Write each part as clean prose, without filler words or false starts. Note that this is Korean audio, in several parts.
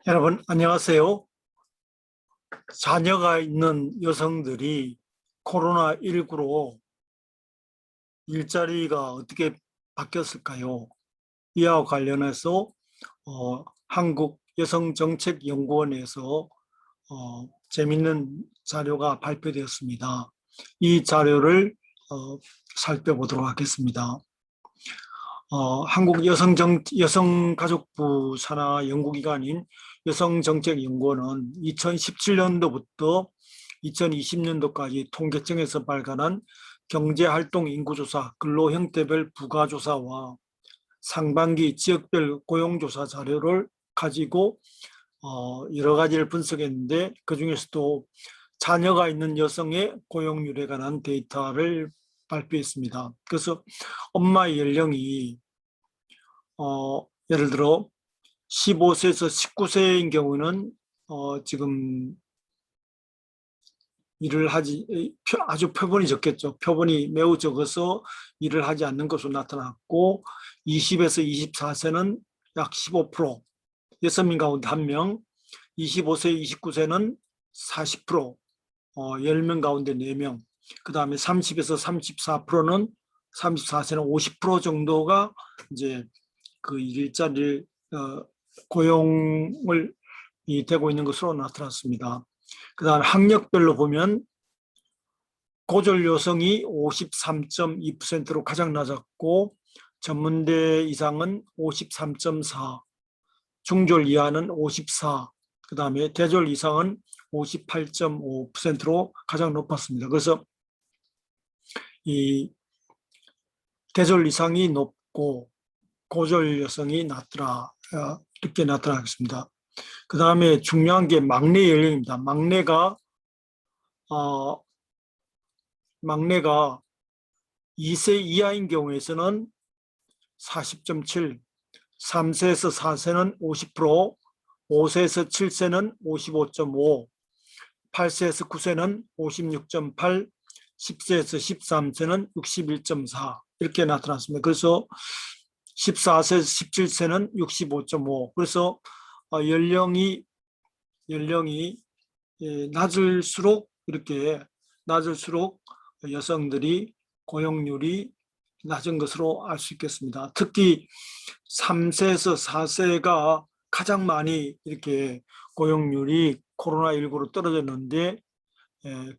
여러분 안녕하세요. 자녀가 있는 여성들이 코로나19로 일자리가 어떻게 바뀌었을까요? 이와 관련해서 한국여성정책연구원에서 재밌는 자료가 발표되었습니다. 이 자료를 살펴보도록 하겠습니다. 한국 여성가족부 산하 연구기관인 여성정책연구원은 2017년도부터 2020년도까지 통계청에서 발간한 경제활동 인구조사, 근로형태별 부가조사와 상반기 지역별 고용조사 자료를 가지고 여러 가지를 분석했는데, 그중에서도 자녀가 있는 여성의 고용률에 관한 데이터를 발표했습니다. 그래서 엄마의 연령이 예를 들어 15세에서 19세인 경우는 지금 일을 하지 아주 표본이 적겠죠. 표본이 매우 적어서 일을 하지 않는 것으로 나타났고, 20에서 24세는 약 15%, 6명 가운데 1명, 25세, 29세는 40%, 10명 가운데 4명, 그 다음에 30에서 34%는 34세는 50% 정도가 이제 그 일자리를 고용을 되고 있는 것으로 나타났습니다. 그 다음에 학력별로 보면 고졸 여성이 53.2%로 가장 낮았고, 전문대 이상은 53.4, 중졸 이하는 54, 그 다음에 대졸 이상은 58.5%로 가장 높았습니다. 그래서 이 대졸 이상이 높고 고졸 여성이 낮더라, 이렇게 나타나겠습니다. 그 다음에 중요한 게 막내 연령입니다. 막내가 2세 이하인 경우에서는 40.7, 3세에서 4세는 50%, 5세에서 7세는 55.5, 8세에서 9세는 56.8, 10세에서 13세는 61.4 이렇게 나타났습니다. 그래서 14세에서 17세는 65.5. 그래서 연령이 낮을수록 여성들이 고용률이 낮은 것으로 알 수 있겠습니다. 특히 3세에서 4세가 가장 많이 이렇게 고용률이 코로나19로 떨어졌는데,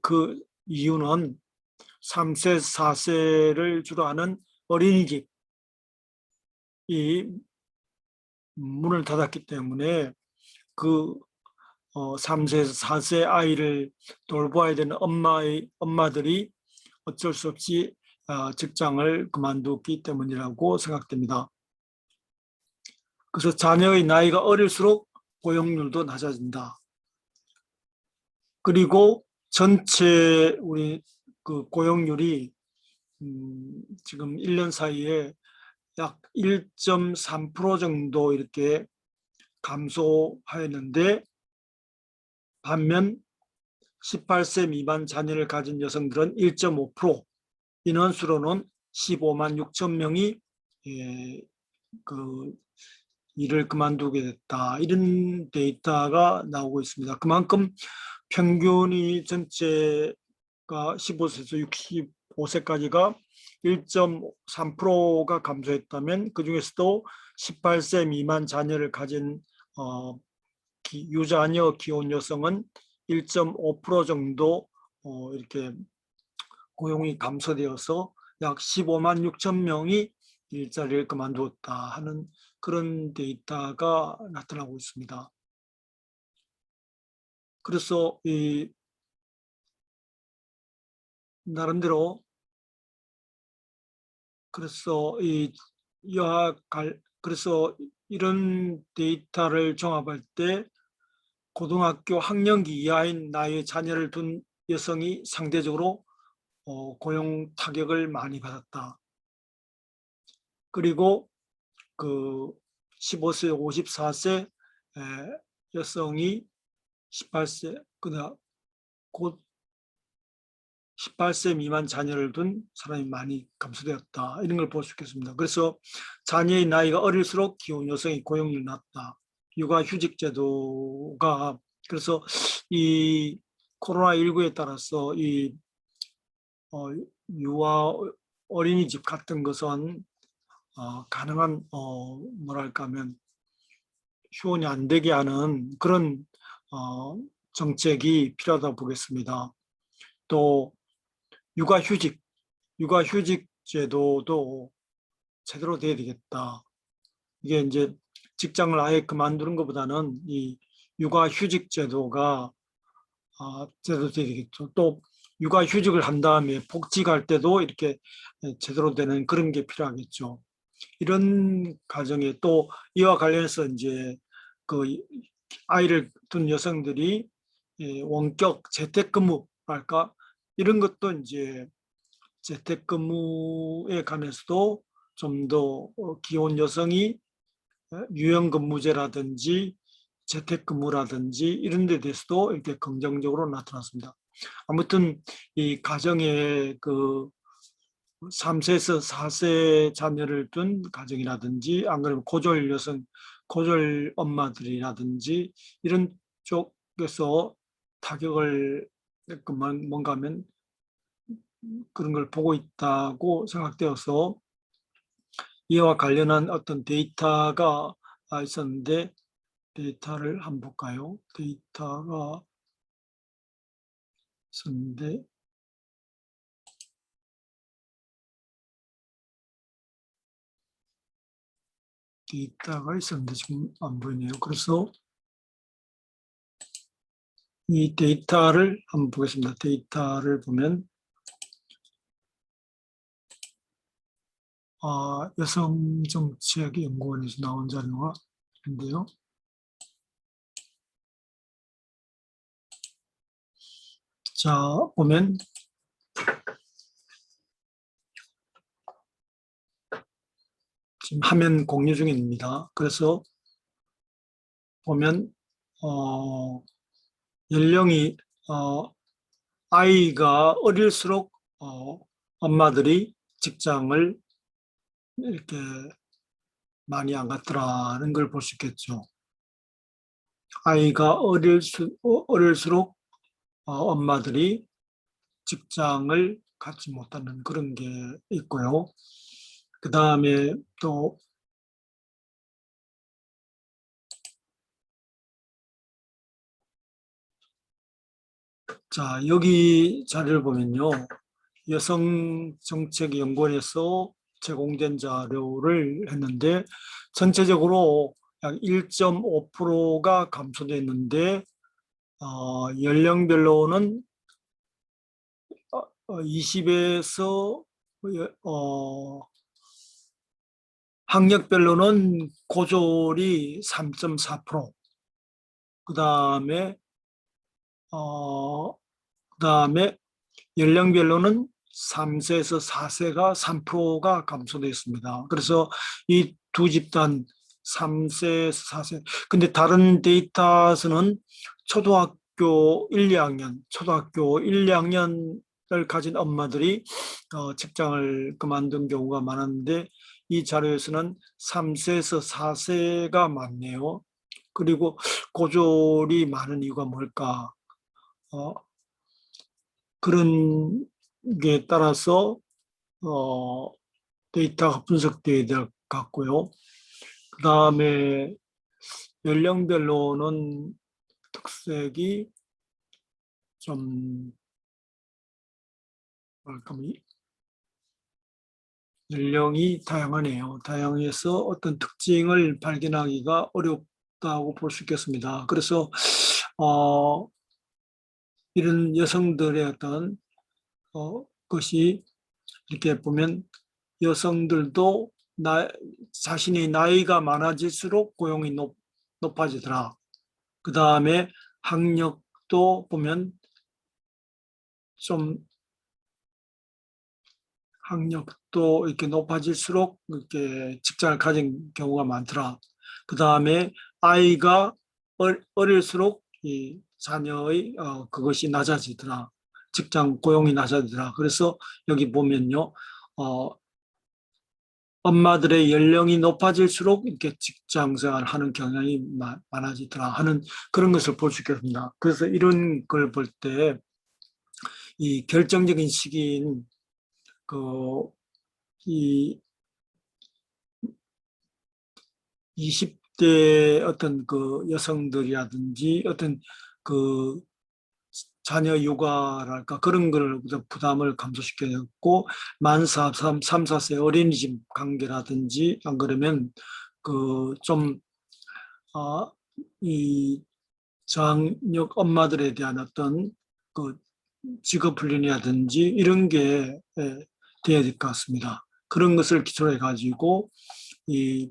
그 이유는 3세, 4세를 주로 하는 어린이집이 문을 닫았기 때문에 그 3세에서 4세 아이를 돌봐야 되는 엄마들이 어쩔 수 없이 직장을 그만두기 때문이라고 생각됩니다. 그래서 자녀의 나이가 어릴수록 고용률도 낮아진다. 그리고 전체 우리 그 고용률이 지금 1년 사이에 약 1.3% 정도 이렇게 감소하였는데, 반면 18세 미만 자녀를 가진 여성들은 1.5%, 인원수로는 15만 6천 명이 그 일을 그만두게 됐다, 이런 데이터가 나오고 있습니다. 그만큼 평균이 전체가 15세에서 65세까지가 1.3%가 감소했다면, 그중에서도 18세 미만 자녀를 가진 유자녀 기혼 여성은 1.5% 정도 이렇게 고용이 감소되어서 약 15만 6천 명이 일자리를 그만두었다 하는 그런 데이터가 나타나고 있습니다. 그래서 나름대로 그래서 이런 데이터를 종합할 때 고등학교 학년기 이하인 나이의 자녀를 둔 여성이 상대적으로 고용 타격을 많이 받았다. 그리고 그 15세, 54세 여성이 18세, 곧 18세 미만 자녀를 둔 사람이 많이 감소되었다, 이런 걸 볼 수 있겠습니다. 그래서 자녀의 나이가 어릴수록 기혼 여성의 고용률이 낮다, 육아휴직 제도가 그래서 이 코로나19에 따라서 이 유아 어린이집 같은 것은 가능한 뭐랄까 하면 휴원이 안 되게 하는 그런 정책이 필요하다고 보겠습니다. 또 육아휴직 제도도 제대로 돼야 되겠다. 이게 이제 직장을 아예 그만두는 것보다는 이 육아휴직 제도가 제대로 돼야 되겠죠. 또 육아휴직을 한 다음에 복직할 때도 이렇게 제대로 되는 그런 게 필요하겠죠. 이런 가정에 또 이와 관련해서 이제 그 아이를 둔 여성들이 원격 재택근무랄까 이런 것도 이제 재택근무에 관해서도 좀 더 기혼 여성이 유연근무제라든지 재택근무라든지 이런 데 대해서도 이렇게 긍정적으로 나타났습니다. 아무튼 이 가정의 그 3세에서 4세 자녀를 둔 가정이라든지 안 그러면 고졸 여성, 고졸 엄마들이라든지 이런 쪽에서 타격을 뭔가 하면 그런 걸 보고 있다고 생각되어서 이와 관련한 어떤 데이터가 있었는데 데이터를 한번 볼까요? 데이터가 있었는데 지금 안 보이네요. 그래서 이 데이터를 한번 보겠습니다. 데이터를 보면 여성정책연구원에서 나온 자료가 있는데요. 자, 보면 지금 화면 공유 중입니다. 그래서 보면 연령이 아이가 어릴수록 엄마들이 직장을 이렇게 많이 안 갔더라는 걸 볼 수 있겠죠. 아이가 어릴수록 엄마들이 직장을 갖지 못하는 그런 게 있고요. 그 다음에 또 자, 여기 자료를 보면요. 여성정책연구원에서 제공된 자료를 했는데 전체적으로 약 1.5%가 감소됐는데 연령별로는 20에서 학력별로는 고졸이 3.4%, 그다음에 연령별로는 3세에서 4세가 3%가 감소됐습니다. 그래서 이 두 집단 3세에서 4세. 근데 다른 데이터에서는 초등학교 1, 2학년을 가진 엄마들이 직장을 그만둔 경우가 많았는데 이 자료에서는 3세에서 4세가 많네요. 그리고 고졸이 많은 이유가 뭘까? 그런 게 따라서 데이터가 분석되어야 될 것 같고요. 그 다음에 연령별로는 특색이 좀 뭐랄까 연령이 다양하네요. 다양해서 어떤 특징을 발견하기가 어렵다고 볼 수 있겠습니다. 그래서 이런 여성들의 어떤 것이 이렇게 보면 여성들도 자신의 나이가 많아질수록 고용이 높아지더라. 그 다음에 학력도 보면 좀 학력도 이렇게 높아질수록 이렇게 직장을 가진 경우가 많더라. 그 다음에 아이가 어릴수록 이 자녀의 그것이 낮아지더라. 직장 고용이 낮아지더라. 그래서 여기 보면요, 엄마들의 연령이 높아질수록 이렇게 직장 생활하는 경향이 많아지더라 하는 그런 것을 볼 수 있겠습니다. 그래서 이런 걸 볼 때 이 결정적인 시기인 이 20대 어떤 그 여성들이라든지 어떤 그 자녀 육아랄까 그런 걸 부담을 감소시켜줬고 만 3, 4세 어린이집 관계라든지 안 그러면 그좀 이 장력 엄마들에 대한 어떤 그 직업 훈련이라든지 이런 게 돼야 될 것 같습니다. 그런 것을 기초로 해가지고 이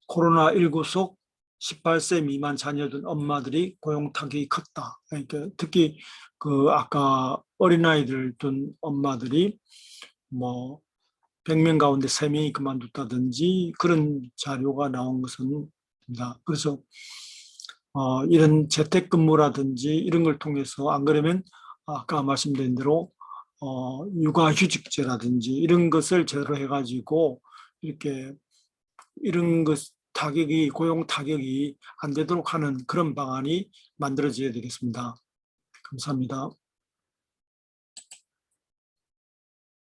코로나19 속 18세 미만 자녀들 엄마들이 고용 타격이 컸다. 그러니까 특히 그 아까 어린아이들 둔 엄마들이 뭐 100명 가운데 3명이 그만뒀다든지 그런 자료가 나온 것은 입니다. 그래서 이런 재택근무라든지 이런 걸 통해서 안 그러면 아까 말씀드린 대로 육아휴직제라든지 이런 것을 제대로 해가지고 이렇게 이런 것 타격이 고용 타격이 안 되도록 하는 그런 방안이 만들어져야 되겠습니다. 감사합니다.